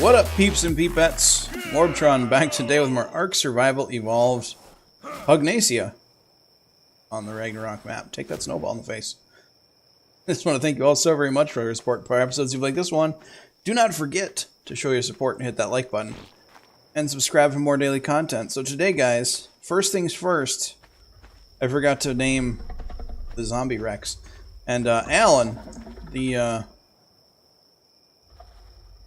What up, peeps and peepettes? MorbTron back today with more Ark Survival Evolved Pugnacia on the Ragnarok map. Take that snowball in the face. I just want to thank you all so very much for your support for episodes. If you like this one, do not forget to show your support and hit that like button. And subscribe for more daily content. So today, guys, first things first, I forgot to name the zombie Rex. And Alan, the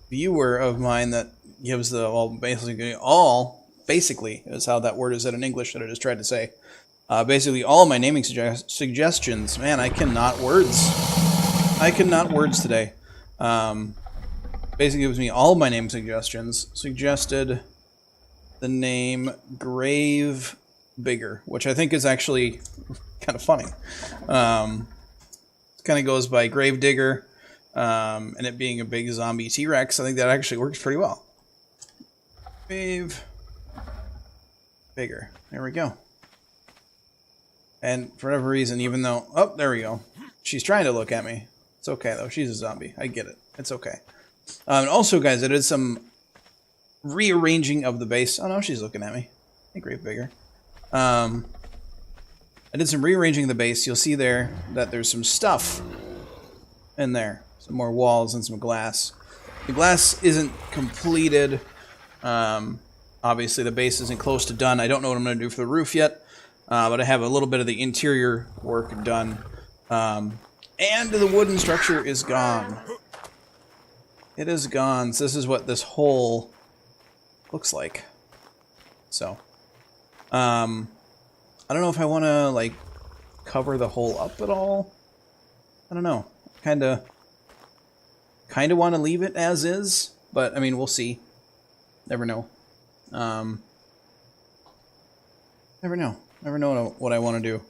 viewer of mine that gives the basically is how that word is said in English that I just tried to say. Basically all my naming suggestions. Man, I cannot words today. Basically gives me all my name suggestions. Suggested the name Grave Bigger, which I think is actually kind of funny. It kind of goes by Grave Digger. And it being a big zombie T-Rex, I think that actually works pretty well. Grave Bigger. There we go. And for whatever reason, even though... Oh, there we go. She's trying to look at me. It's okay, though. She's a zombie. I get it. It's okay. And also, guys, I did some rearranging of the base. Oh, no, she's looking at me. Hey, Grave Bigger. I did some rearranging of the base. You'll see there that there's some stuff in there. Some more walls and some glass. The glass isn't completed. Obviously, the base isn't close to done. I don't know what I'm going to do for the roof yet. But I have a little bit of the interior work done. And the wooden structure is gone. It is gone. So this is what this hole looks like. So. I don't know if I want to, like, cover the hole up at all. I don't know. Kind of want to leave it as is, but I mean, we'll see. Never know. Never know what I want to do,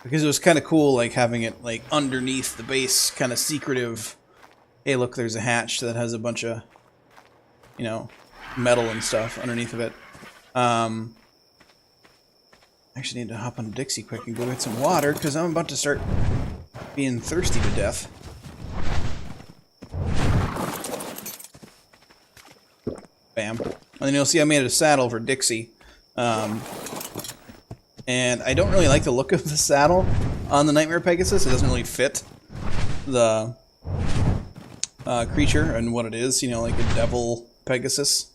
because it was kind of cool, like having it like underneath the base, kind of secretive. Hey, look, there's a hatch that has a bunch of, you know, metal and stuff underneath of it. I actually need to hop on Dixie quick and go get some water, because I'm about to start being thirsty to death. Bam. And then you'll see I made a saddle for Dixie. And I don't really like the look of the saddle on the Nightmare Pegasus. It doesn't really fit the creature and what it is. You know, like a devil Pegasus,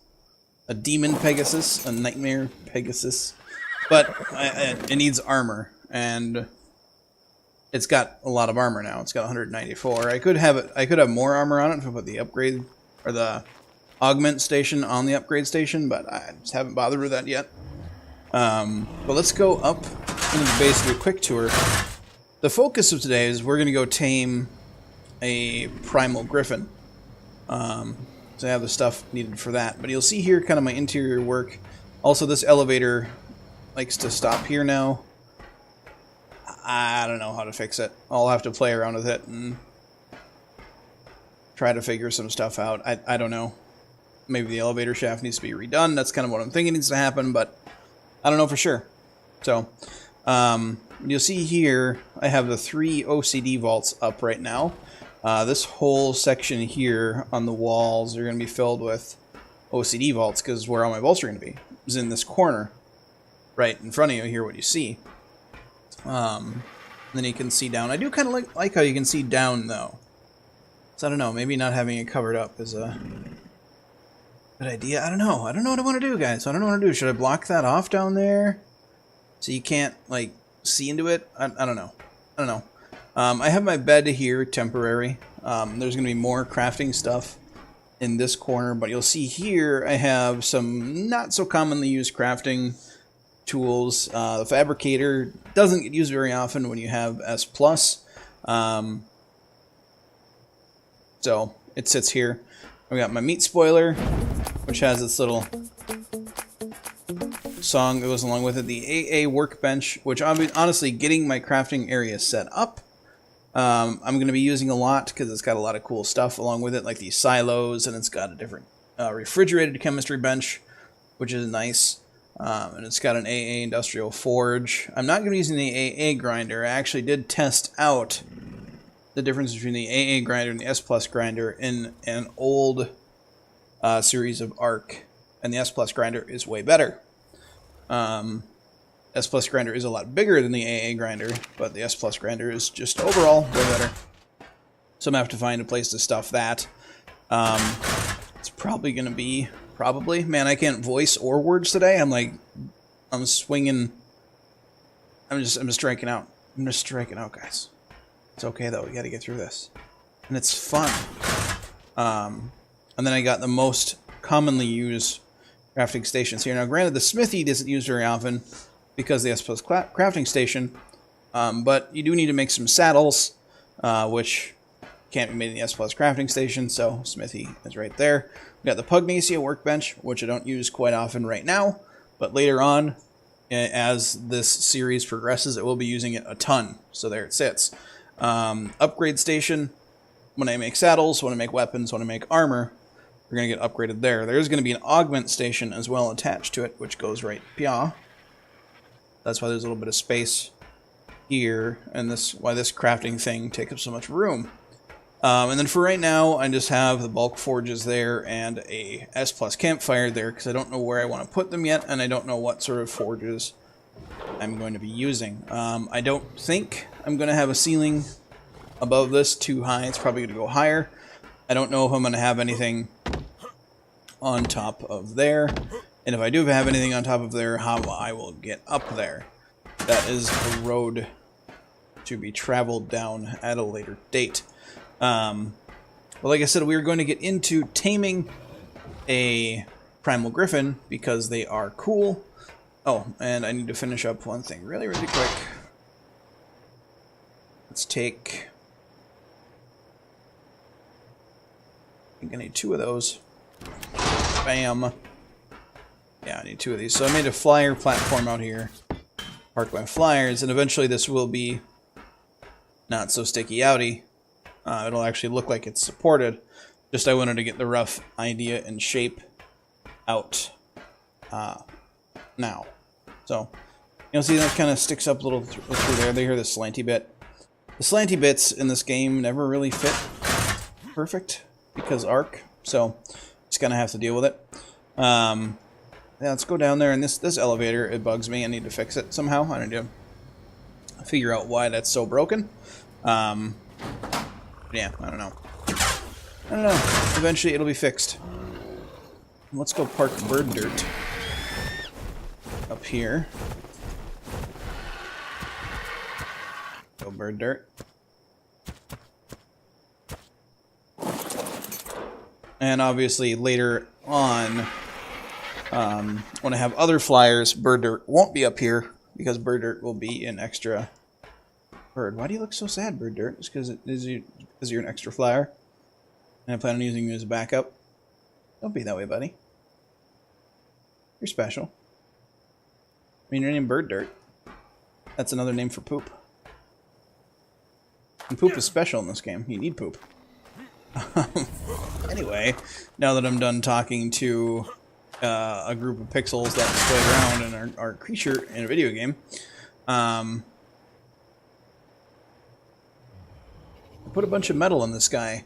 a demon Pegasus, a Nightmare Pegasus. But it needs armor, and it's got a lot of armor now. It's got 194. I could have more armor on it if I put the upgrade or the augment station on the upgrade station, but I just haven't bothered with that yet. But let's go up into the base, do a quick tour. The focus of today is we're going to go tame a Primal Gryphon. So I have the stuff needed for that. But you'll see here kind of my interior work. Also, this elevator likes to stop here now. I don't know how to fix it. I'll have to play around with it and try to figure some stuff out. I don't know. Maybe the elevator shaft needs to be redone. That's kind of what I'm thinking needs to happen, but I don't know for sure. So, you'll see here, I have the 3 OCD vaults up right now. This whole section here on the walls are going to be filled with OCD vaults, because where all my vaults are going to be is in this corner, right in front of you here, what you see. Then you can see down. I do kind of like how you can see down, though. So I don't know, maybe not having it covered up is a good idea. I don't know what I want to do, guys. I don't know what to do. Should I block that off down there so you can't, like, see into it? I don't know. I have my bed here, temporary. There's going to be more crafting stuff in this corner, but you'll see here I have some not so commonly used crafting tools. The fabricator doesn't get used very often when you have S+. So it sits here. I got my meat spoiler, which has this little song that goes along with it. The AA workbench, which honestly, getting my crafting area set up, I'm going to be using a lot because it's got a lot of cool stuff along with it, like these silos, and it's got a different refrigerated chemistry bench, which is nice. And it's got an AA Industrial Forge. I'm not going to be using the AA grinder. I actually did test out the difference between the AA grinder and the S Plus grinder in an old series of Ark. And the S Plus grinder is way better. S Plus grinder is a lot bigger than the AA grinder, but the S Plus grinder is just overall way better. So I'm going to have to find a place to stuff that. It's probably going to be... Man, I can't voice or words today. I'm swinging. I'm just striking out. I'm just striking out, guys. It's okay, though. We got to get through this. And it's fun. And then I got the most commonly used crafting stations here. Now, granted, the smithy isn't used very often because the S Plus crafting station. But you do need to make some saddles, which can't be made in the S Plus crafting station, so smithy is right there. We got the Pugnacia workbench, which I don't use quite often right now, but later on, as this series progresses, it will be using it a ton. So there it sits. Upgrade station. When I make saddles, when I make weapons, when I make armor, we're going to get upgraded there. There's going to be an augment station as well attached to it, which goes right here. That's why there's a little bit of space here, and why this crafting thing takes up so much room. And then for right now, I just have the bulk forges there and a S Plus campfire there because I don't know where I want to put them yet, and I don't know what sort of forges I'm going to be using. I don't think I'm going to have a ceiling above this too high. It's probably going to go higher. I don't know if I'm going to have anything on top of there, and if I do have anything on top of there, how I will get up there. That is a road to be traveled down at a later date. But like I said, we are going to get into taming a Primal Gryphon because they are cool. Oh, and I need to finish up one thing really, really quick. Let's take... I think I need 2 of those. Bam. Yeah, I need 2 of these. So I made a flyer platform out here. Park my flyers, and eventually this will be not so sticky-outy. It'll actually look like it's supported. Just I wanted to get the rough idea and shape out now. So, you'll see that kind of sticks up a little through there. They hear the slanty bit. The slanty bits in this game never really fit perfect because Ark. So, just gonna have to deal with it. Yeah, let's go down there. And this elevator, it bugs me. I need to fix it somehow. I need to figure out why that's so broken. Yeah, I don't know. Eventually it'll be fixed. Let's go park bird dirt up here. Go bird dirt. And obviously later on, when I have other flyers, bird dirt won't be up here because bird dirt will be an extra bird. Why do you look so sad, bird dirt? Just because you're an extra flyer, and I plan on using you as a backup. Don't be that way, buddy. You're special. I mean, your name Bird Dirt. That's another name for poop. And poop is special in this game. You need poop. Anyway, now that I'm done talking to a group of pixels that display around and are a creature in a video game, I put a bunch of metal in this guy.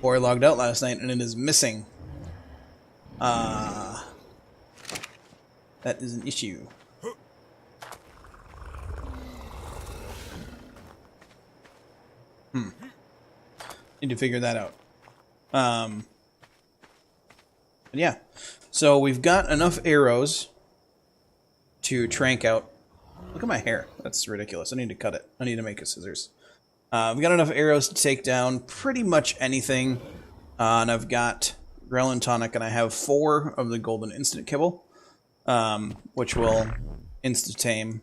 Or I logged out last night and it is missing. That is an issue. Need to figure that out. But yeah. So we've got enough arrows to trank out. Look at my hair. That's ridiculous. I need to cut it. I need to make a scissors. We've got enough arrows to take down pretty much anything. And I've got Grelin Tonic, and I have 4 of the Golden Instant Kibble, which will insta-tame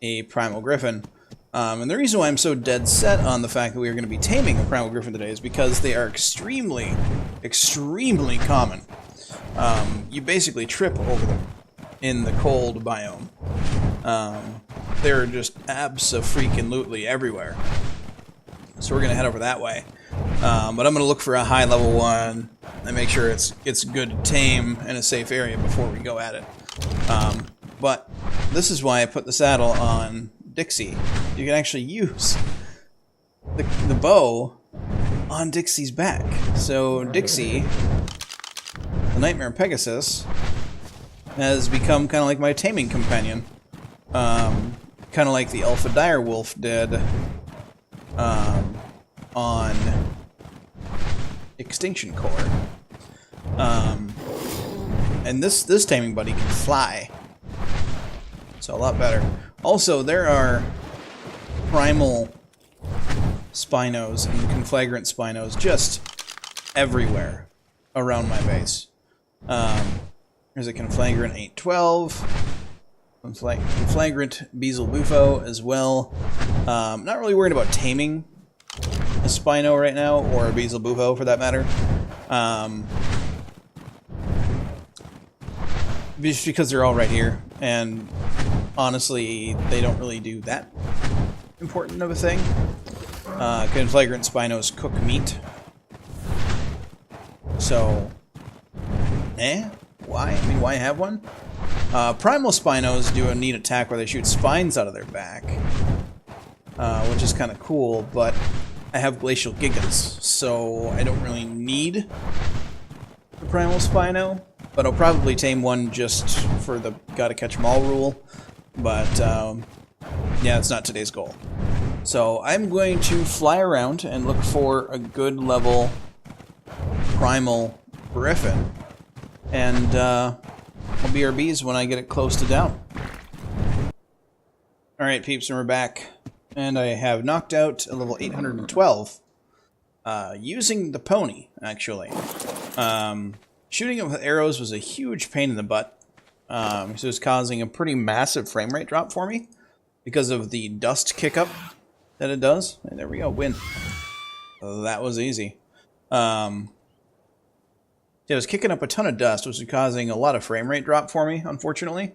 a Primal Gryphon. And the reason why I'm so dead set on the fact that we are going to be taming a Primal Gryphon today is because they are extremely, extremely common. You basically trip over them in the cold biome. They're just abso-freaking-lutely everywhere. So we're going to head over that way. But I'm going to look for a high level one and make sure it's good to tame in a safe area before we go at it. But this is why I put the saddle on Dixie. You can actually use the bow on Dixie's back. So Dixie, the Nightmare Pegasus, has become kind of like my taming companion. Kind of like the Alpha Direwolf did on Extinction Core. And this taming buddy can fly. So a lot better. Also, there are primal Spinos and conflagrant Spinos just everywhere around my base. There's a conflagrant 812, conflagrant Beezle Bufo as well. Not really worried about taming a Spino right now, or a Beezle Bufo for that matter. Just because they're all right here, and honestly, they don't really do that important of a thing. Conflagrant Spinos cook meat. So, why? I mean, why have one? Primal Spinos do a neat attack where they shoot spines out of their back, which is kind of cool, but I have Glacial Gigas, so I don't really need the Primal Spino, but I'll probably tame one just for the gotta catch 'em all rule, but yeah, it's not today's goal. So I'm going to fly around and look for a good level Primal Gryphon, and I'll BRBs when I get it close to down. Alright peeps, and we're back. And I have knocked out a level 812 using the pony, actually. Shooting it with arrows was a huge pain in the butt. So it was causing a pretty massive frame rate drop for me because of the dust kick-up that it does. And there we go, win. That was easy. It was kicking up a ton of dust, which was causing a lot of frame rate drop for me, unfortunately.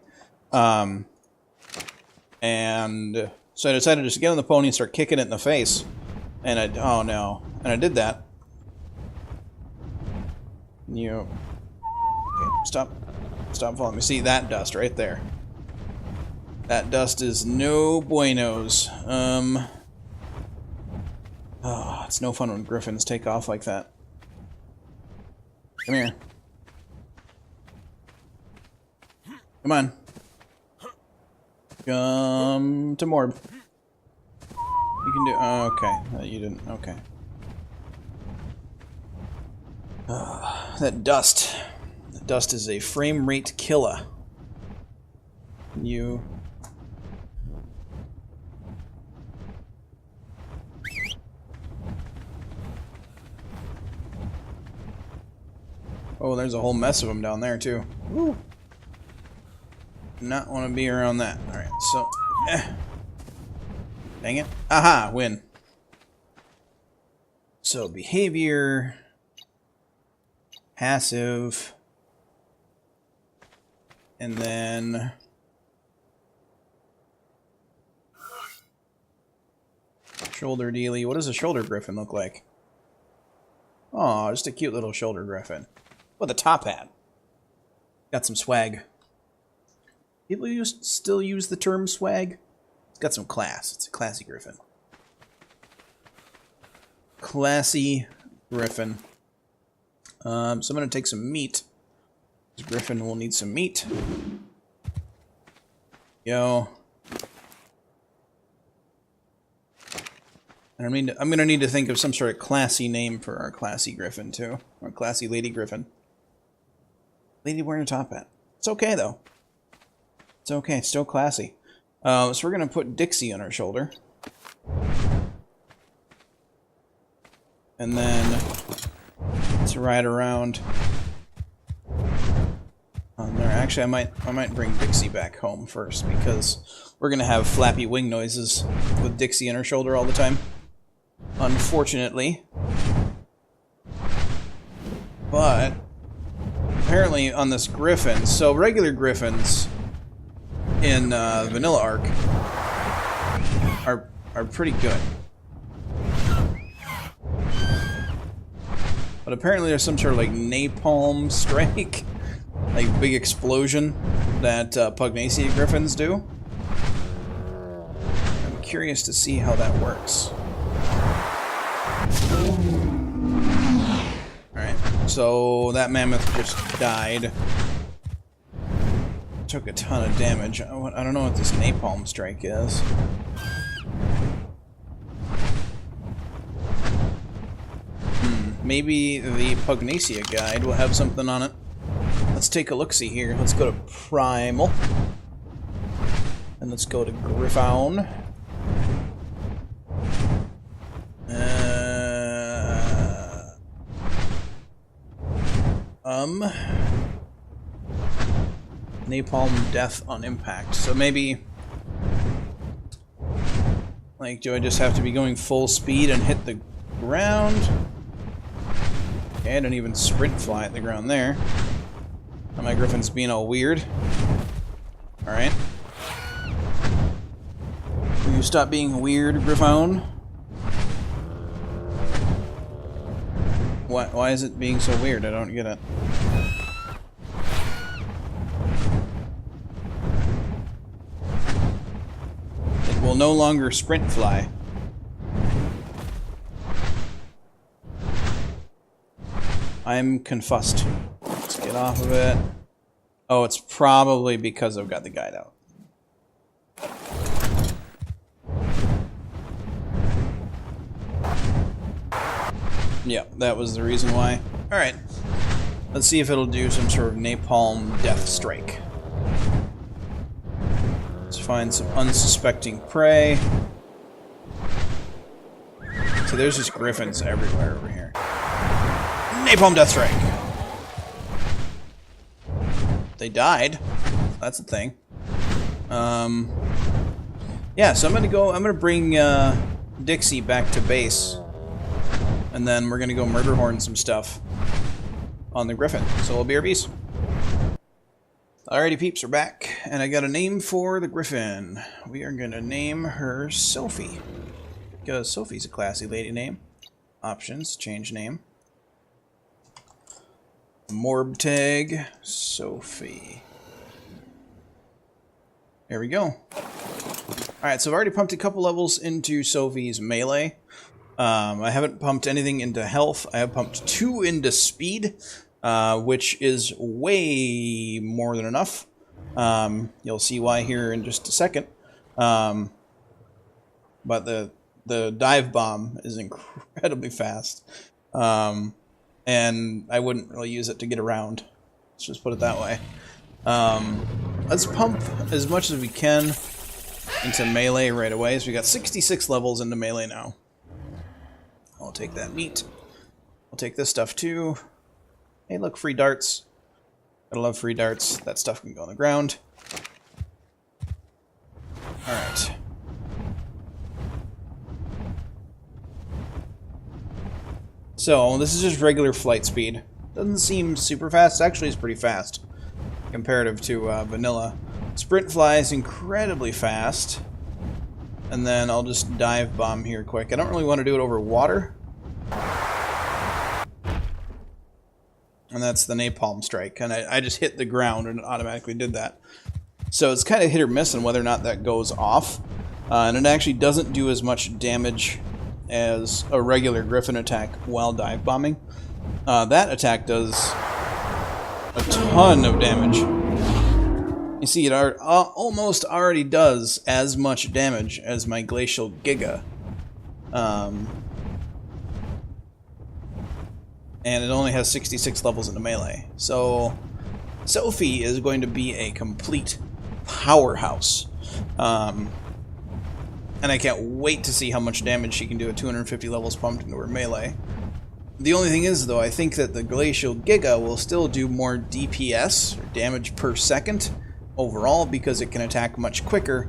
And so I decided to just get on the pony and start kicking it in the face. And oh no. And I did that. Okay, stop following me. See that dust right there. That dust is no buenos. Oh, it's no fun when griffins take off like that. Come here. Come on. Come to Morb. You can do... Oh, okay. You didn't... Okay. That dust. That dust is a frame rate killer. You... Oh, there's a whole mess of them down there, too. Woo. Not want to be around that. Alright, so... Dang it. Aha! Win. So, behavior... Passive... And then... Shoulder dealy. What does a shoulder griffin look like? Oh, just a cute little shoulder griffin. With a top hat. Got some swag. People still use the term swag? It's got some class. It's a classy griffin. Classy griffin. So I'm going to take some meat. This griffin will need some meat. Yo. And I'm going to need to think of some sort of classy name for our classy griffin, too. Our classy lady griffin. Lady wearing a top hat. It's okay, though. It's okay. It's still classy. So we're going to put Dixie on her shoulder. And then let's ride around on there. Actually, I might bring Dixie back home first, because we're going to have flappy wing noises with Dixie on her shoulder all the time. Unfortunately. But apparently on this Griffin, so regular Griffins in Vanilla Ark are pretty good. But apparently there's some sort of like napalm strike, like big explosion that Pugnacia Griffins do. I'm curious to see how that works. Alright, so that mammoth just died. Took a ton of damage. I don't know what this napalm strike is. Maybe the Pugnacia guide will have something on it. Let's take a look-see here. Let's go to Primal. And let's go to Gryphon. Napalm death on impact. So maybe... like, do I just have to be going full speed and hit the ground? Okay, I don't even sprint fly at the ground there. Oh, my Griffin's being all weird. Alright. Will you stop being weird, Gryphon? Why is it being so weird? I don't get it. It will no longer sprint fly. I'm confused. Let's get off of it. Oh, it's probably because I've got the guide out. Yeah, that was the reason why. Alright. Let's see if it'll do some sort of napalm death strike. Let's find some unsuspecting prey. So there's just griffins everywhere over here. Napalm death strike. They died. That's the thing. Yeah, so I'm gonna bring Dixie back to base. And then we're gonna go murder horn some stuff on the Griffin. So we'll be our beast. Alrighty peeps, we're back. And I got a name for the Griffin. We are gonna name her Sophie. Because Sophie's a classy lady name. Options, change name. Morb tag, Sophie. There we go. Alright, so I've already pumped a couple levels into Sophie's melee. I haven't pumped anything into health. I have pumped 2 into speed, which is way more than enough. You'll see why here in just a second. But the dive bomb is incredibly fast. And I wouldn't really use it to get around. Let's just put it that way. Let's pump as much as we can into melee right away. So we got 66 levels into melee now. I'll take that meat. I'll take this stuff too. Hey, look, free darts. Gotta love free darts. That stuff can go on the ground. Alright. So, this is just regular flight speed. Doesn't seem super fast. Actually, it's pretty fast. Comparative to vanilla. Sprint fly is incredibly fast. And then I'll just dive bomb here quick. I don't really want to do it over water. And that's the napalm strike. And I just hit the ground and it automatically did that. So it's kind of hit or miss on whether or not that goes off. And it actually doesn't do as much damage as a regular Griffin attack while dive bombing. That attack does a ton of damage. You see, it almost already does as much damage as my Glacial Giga. And it only has 66 levels into melee. So, Sophie is going to be a complete powerhouse. And I can't wait to see how much damage she can do at 250 levels pumped into her melee. The only thing is, though, I think that the Glacial Giga will still do more DPS, or damage per second, overall, because it can attack much quicker,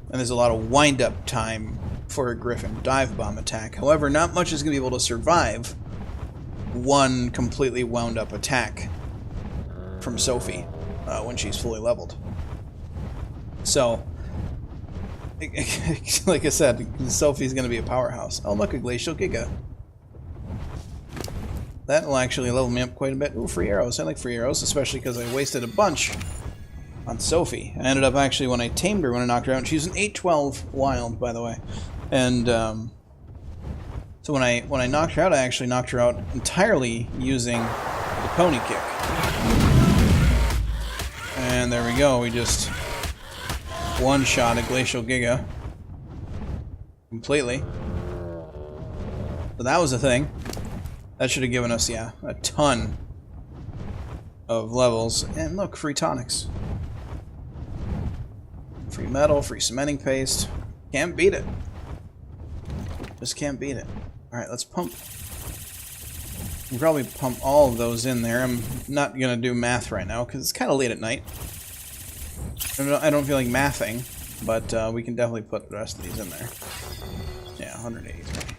and there's a lot of wind-up time for a Griffin dive bomb attack. However, not much is going to be able to survive one completely wound-up attack from Sophie when she's fully leveled. So, like I said, Sophie's going to be a powerhouse. Oh, look, a Glacial Giga. That'll actually level me up quite a bit. Ooh, free arrows. I like free arrows, especially because I wasted a bunch on Sophie. I ended up actually, when I tamed her, when I knocked her out, she's an 812 wild, by the way. And so when I knocked her out, I actually knocked her out entirely using the pony kick. And there we go. We just one-shot a Glacial Giga completely. So that was a thing. That should have given us, yeah, a ton of levels. And look, free tonics. Free metal, free cementing paste. Can't beat it. Just can't beat it. Alright, let's pump. We'll probably pump all of those in there. I'm not going to do math right now because it's kind of late at night. I don't feel like mathing, but we can definitely put the rest of these in there. Yeah, 183.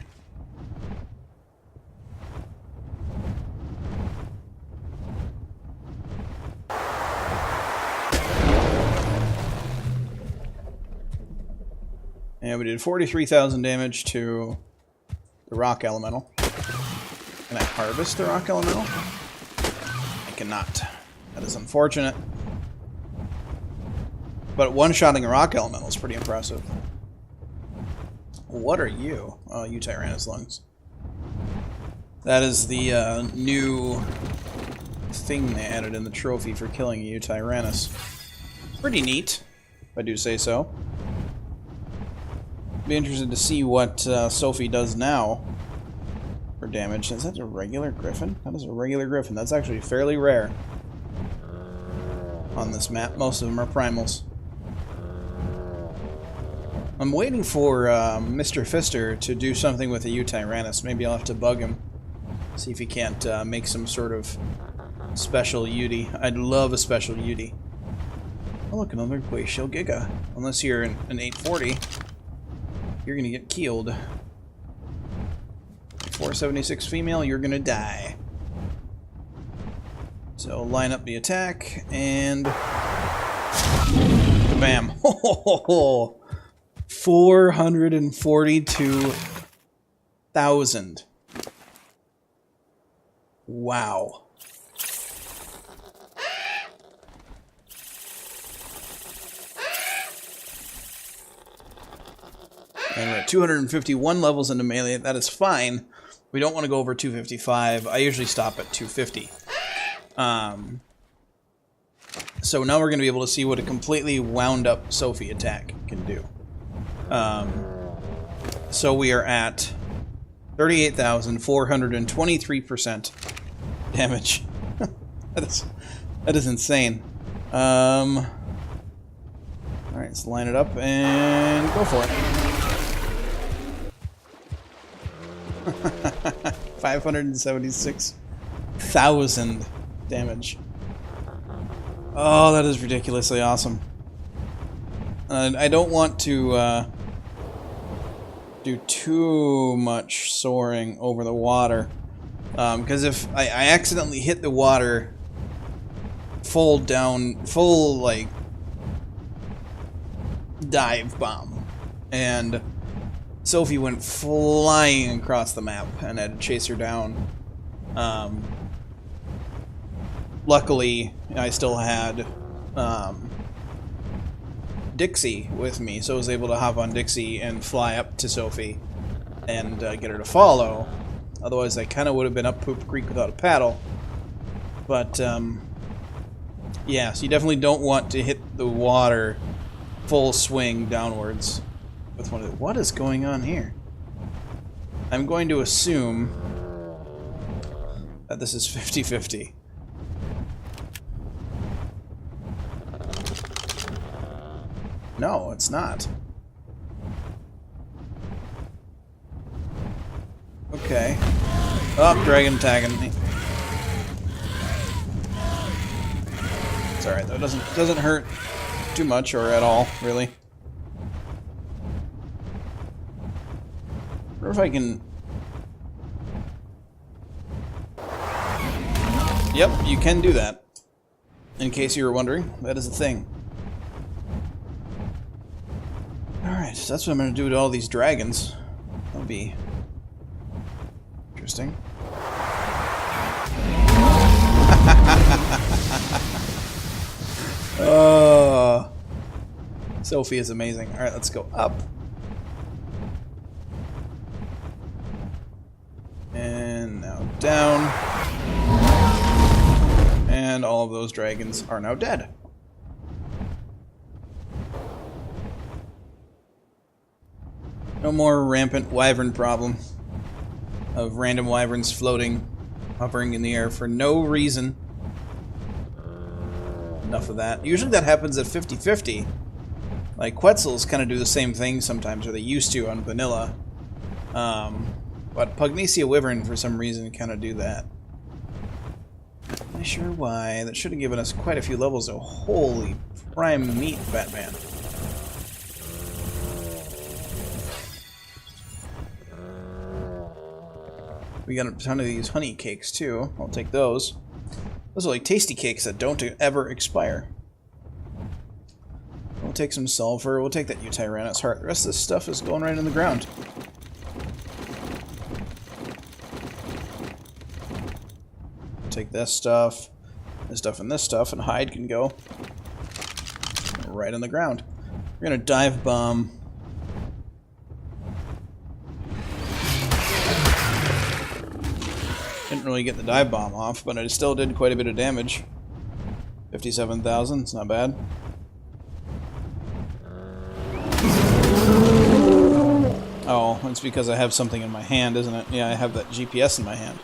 And we did 43,000 damage to the rock elemental. Can I harvest the rock elemental? I cannot. That is unfortunate. But one-shotting a rock elemental is pretty impressive. What are you? Oh, you Tyrannus lungs. That is the new thing they added in the trophy for killing a Tyrannus. Pretty neat, if I do say so. Be interested to see what Sophie does now for damage. Is that a regular Griffin? That is a regular Griffin. That's actually fairly rare on this map. Most of them are primals. I'm waiting for Mr. Fister to do something with a Tyrannus. Maybe I'll have to bug him. See if he can't make some sort of special Uti. I'd love a special Uti. Oh look, another Glacial Giga. Unless you're an 840. You're gonna get killed. 476 female, you're gonna die. So line up the attack and kabam! 442,000. Wow. And we're at 251 levels into melee. That is fine. We don't want to go over 255. I usually stop at 250. So now we're going to be able to see what a completely wound up Sophie attack can do. So we are at 38,423% damage. that is insane. Alright, let's line it up and go for it. 576,000 damage. Oh, that is ridiculously awesome. I don't want to do too much soaring over the water, because if I accidentally hit the water full like dive bomb, and Sophie went flying across the map and I had to chase her down. Luckily, I still had Dixie with me, so I was able to hop on Dixie and fly up to Sophie and get her to follow. Otherwise, I kind of would have been up Poop Creek without a paddle. But, yeah, so you definitely don't want to hit the water full swing downwards with one of the... What is going on here? I'm going to assume that this is 50-50. No, it's not. Okay. Oh, dragon attacking me. It's alright though. It doesn't hurt too much or at all, really. I wonder if I can... Yep, you can do that. In case you were wondering, that is a thing. Alright, so that's what I'm going to do to all these dragons. That'll be interesting. Oh, Sophie is amazing. All right, let's go up. And now down. And all of those dragons are now dead. No more rampant wyvern problem of random wyverns floating, hovering in the air for no reason. Enough of that. Usually that happens at 50-50. Like, Quetzals kind of do the same thing sometimes, or they used to on Vanilla. But Pugnacia Wyvern, for some reason, kind of do that. Not sure why. That should have given us quite a few levels of holy prime meat, Batman. We got a ton of these honey cakes, too. I'll take those. Those are like tasty cakes that don't ever expire. We'll take some sulfur. We'll take that Utyrannus heart. The rest of this stuff is going right in the ground. Take this stuff, and this stuff, and hide can go right on the ground. We're gonna dive bomb. Didn't really get the dive bomb off, but it still did quite a bit of damage. 57,000, it's not bad. Oh, it's because I have something in my hand, isn't it? Yeah, I have that GPS in my hand.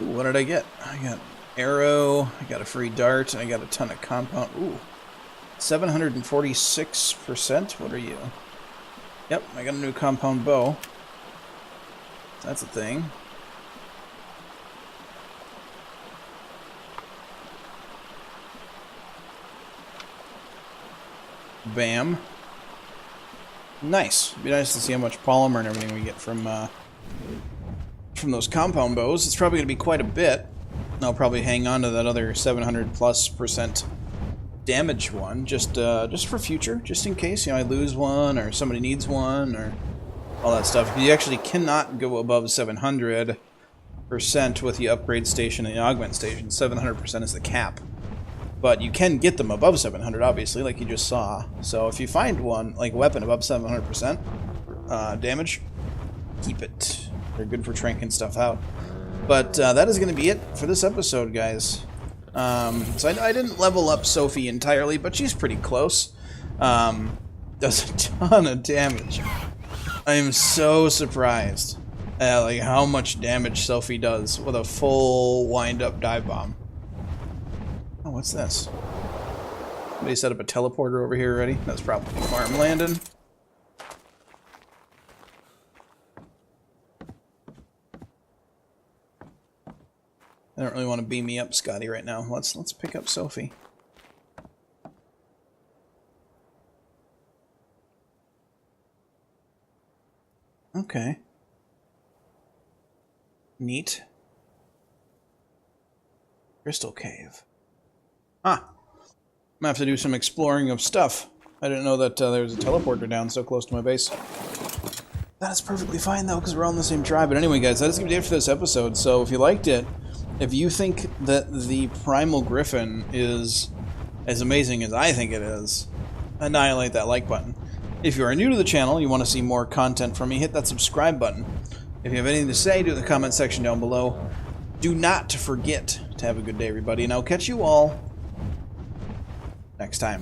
Ooh, what did I get? I got arrow, I got a free dart, I got a ton of compound. Ooh, 746%? What are you? Yep, I got a new compound bow. That's a thing. Bam. Nice. It'd be nice to see how much polymer and everything we get from those compound bows. It's probably going to be quite a bit. I'll probably hang on to that other 700+% damage one, just for future, just in case, you know, I lose one or somebody needs one or all that stuff. You actually cannot go above 700% with the upgrade station and the augment station. 700% is the cap. But you can get them above 700, obviously, like you just saw. So if you find one, like a weapon above 700% damage, keep it. They're good for tranking stuff out. But that is going to be it for this episode, guys. So I didn't level up Sophie entirely, but she's pretty close. Does a ton of damage. I am so surprised at like how much damage Sophie does with a full wind-up dive bomb. Oh, what's this? Somebody set up a teleporter over here already? That's probably Farm Landon. I don't really want to beam me up, Scotty, right now. Let's pick up Sophie. Okay. Neat. Crystal Cave. Ah. I'm gonna have to do some exploring of stuff. I didn't know that there was a teleporter down so close to my base. That is perfectly fine, though, because we're all in the same tribe. But anyway, guys, that is going to be it for this episode. So if you liked it, if you think that the Primal Gryphon is as amazing as I think it is, annihilate that like button. If you are new to the channel, you want to see more content from me, hit that subscribe button. If you have anything to say, do it in the comment section down below. Do not forget to have a good day, everybody, and I'll catch you all next time.